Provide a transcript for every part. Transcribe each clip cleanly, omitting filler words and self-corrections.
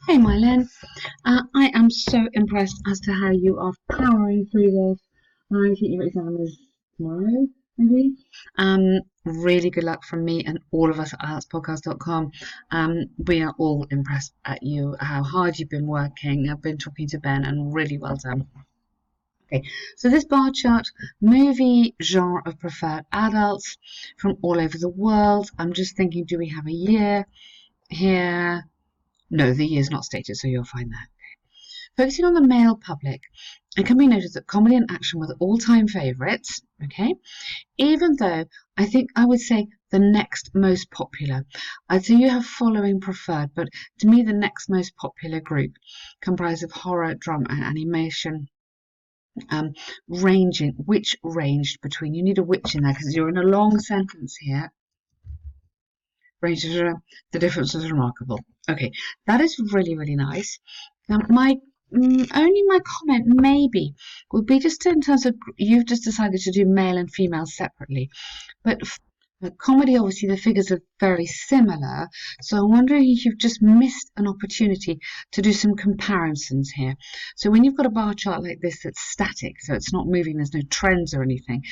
Hey Mailen, I am so impressed as to how you are powering through this. I think your exam is tomorrow, maybe. Really good luck from me and all of us at IELTSpodcast.com. We are all impressed at you, how hard you've been working. I've been talking to Ben and really well done. Okay, so this bar chart, movie genre of preferred adults from all over the world. I'm just thinking, do we have a year here? No, the year's not stated, so you'll find that. Focusing on the male public, it can be noted that comedy and action were the all-time favourites, okay? Even though I think I would say the next most popular. I'd say you have following preferred, but to me the next most popular group comprised of horror, drama and animation, ranged between, you need a which in there because you're in a long sentence here. The difference is remarkable. Okay, that is really, really nice. Now, only my comment maybe would be just in terms of you've just decided to do male and female separately, but comedy, obviously, the figures are very similar. So I'm wondering if you've just missed an opportunity to do some comparisons here. So when you've got a bar chart like this that's static, so it's not moving, there's no trends or anything,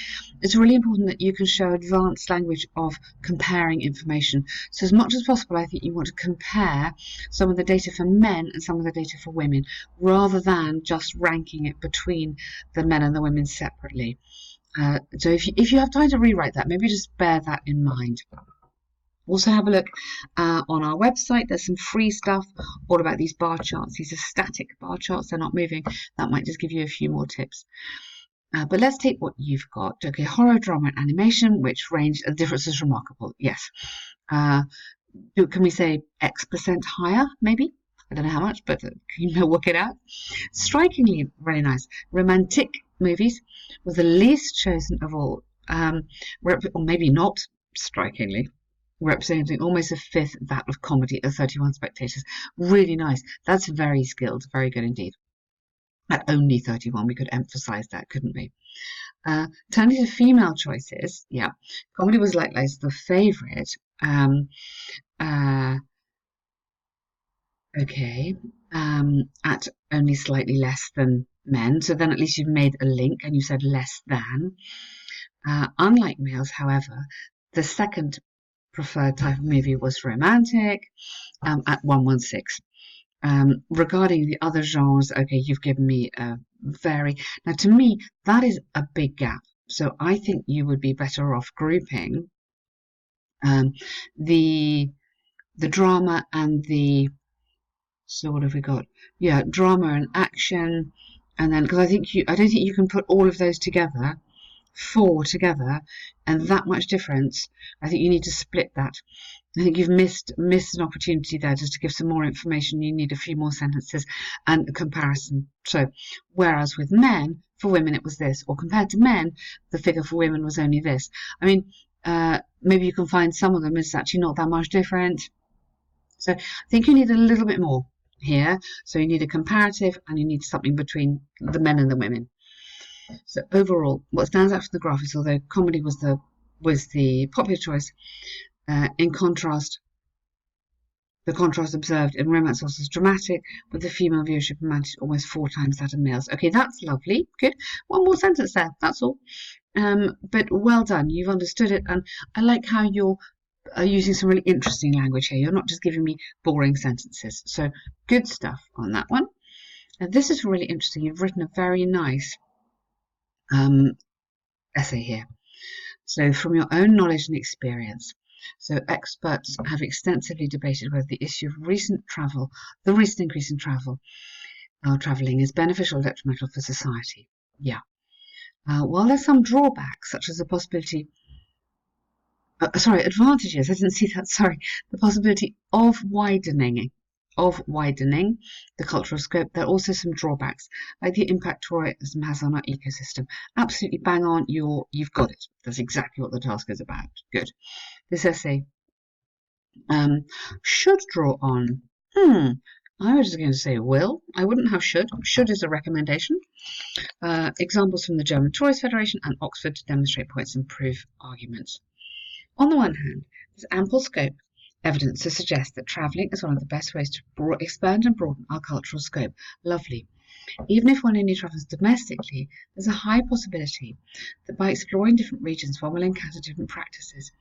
it's really important that you can show advanced language of comparing information. So as much as possible, I think you want to compare some of the data for men and some of the data for women, rather than just ranking it between the men and the women separately. So if you have time to rewrite that, maybe just bear that in mind. Also have a look on our website. There's some free stuff all about these bar charts. These are static bar charts. They're not moving. That might just give you a few more tips. But let's take what you've got. Okay, horror, drama, and animation, which range, the difference is remarkable. Yes. Can we say X% higher, maybe? I don't know how much, but you know, work it out. Strikingly, very nice. Romantic movies were the least chosen of all, or maybe not strikingly, representing almost a fifth that of comedy at 31 spectators. Really nice. That's very skilled, very good indeed. At only 31, we could emphasize that, couldn't we? Turning to female choices, yeah, comedy was likewise the favourite. Okay, at only slightly less than men. So then at least you've made a link and you said less than. Unlike males, however, the second preferred type of movie was romantic at 116. Regarding the other genres, okay, you've given me a very... Now, to me, that is a big gap. So I think you would be better off grouping the drama and the... So what have we got? Yeah, drama and action, and then because I don't think you can put all of those together, four together, and that much difference. I think you need to split that. I think you've missed an opportunity there just to give some more information. You need a few more sentences and a comparison. So, whereas with men, for women it was this, or compared to men, the figure for women was only this. I mean, maybe you can find some of them is actually not that much different. So I think you need a little bit more here. So you need a comparative and you need something between the men and the women. So overall, what stands out from the graph is although comedy was the popular choice, in contrast, the contrast observed in romance was dramatic, with the female viewership amounted almost 4 times that of males. Okay, that's lovely. Good. One more sentence there. That's all. But well done. You've understood it, and I like how you're using some really interesting language here. You're not just giving me boring sentences. So good stuff on that one. Now, this is really interesting. You've written a very nice essay here. So from your own knowledge and experience. So experts have extensively debated whether the issue of the recent increase in travelling is beneficial or detrimental for society. Yeah. While there's some drawbacks, such as the possibility advantages. I didn't see that. Sorry, the possibility of widening the cultural scope. There are also some drawbacks, like the impact tourism has on our ecosystem. Absolutely bang on. You've got it. That's exactly what the task is about. Good. This essay should draw on. I was going to say will. I wouldn't have should. Should is a recommendation. Examples from the German Tourist Federation and Oxford to demonstrate points and prove arguments. On the one hand, there's ample scope evidence to suggest that travelling is one of the best ways to expand and broaden our cultural scope. Lovely. Even if one only travels domestically, there's a high possibility that by exploring different regions, one will encounter different practices,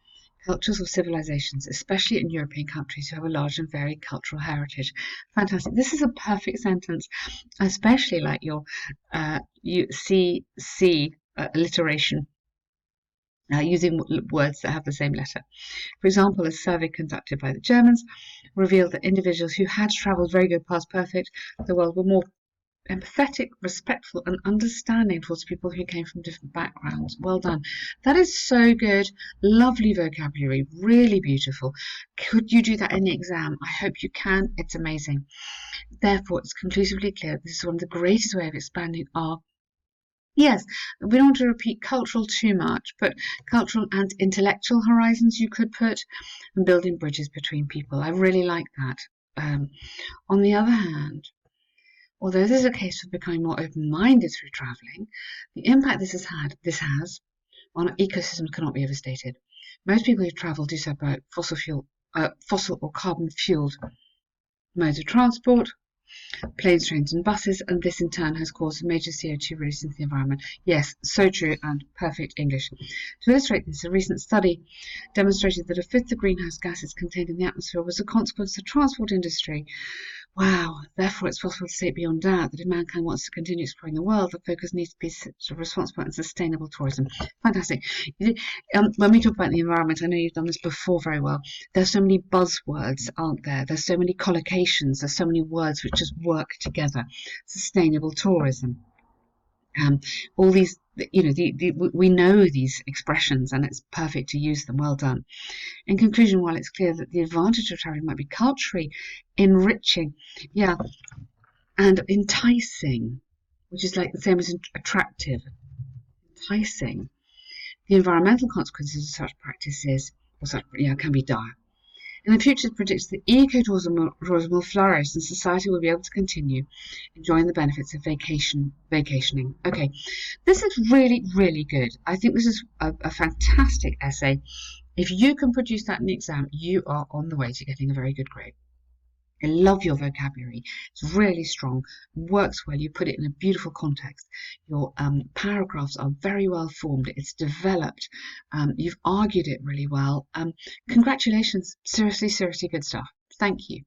cultures or civilizations, especially in European countries who have a large and varied cultural heritage. Fantastic. This is a perfect sentence. I especially like your alliteration. Using words that have the same letter. For example, a survey conducted by the Germans revealed that individuals who had travelled very good past perfect the world were more empathetic, respectful, and understanding towards people who came from different backgrounds. Well done. That is so good. Lovely vocabulary. Really beautiful. Could you do that in the exam? I hope you can. It's amazing. Therefore, it's conclusively clear this is one of the greatest ways of expanding our Yes, we don't want to repeat cultural too much, but cultural and intellectual horizons you could put, and building bridges between people. I really like that. On the other hand, although this is a case for becoming more open-minded through travelling, the impact this has on ecosystems cannot be overstated. Most people who travel do so by fossil or carbon-fueled modes of transport, planes, trains and buses, and this in turn has caused major CO2 release into the environment. Yes, so true and perfect English. To illustrate this, a recent study demonstrated that a fifth of greenhouse gases contained in the atmosphere was a consequence of the transport industry. Wow, therefore it's possible to say beyond doubt that if mankind wants to continue exploring the world, the focus needs to be responsible and sustainable tourism. Fantastic. When we talk about the environment, I know you've done this before very well. There's so many buzzwords, aren't there? There's so many collocations, there's so many words which just work together. Sustainable tourism. All these, we know these expressions and it's perfect to use them. Well done. In conclusion, while it's clear that the advantage of travelling might be culturally enriching, and enticing, which is like the same as attractive, enticing, the environmental consequences of such practices can be dire. In the future, it predicts that ecotourism will flourish and society will be able to continue enjoying the benefits of vacationing. Okay, this is really, really good. I think this is a fantastic essay. If you can produce that in the exam, you are on the way to getting a very good grade. I love your vocabulary. It's really strong, works well. You put it in a beautiful context. Your paragraphs are very well formed. It's developed. You've argued it really well. Congratulations. Seriously, seriously good stuff. Thank you.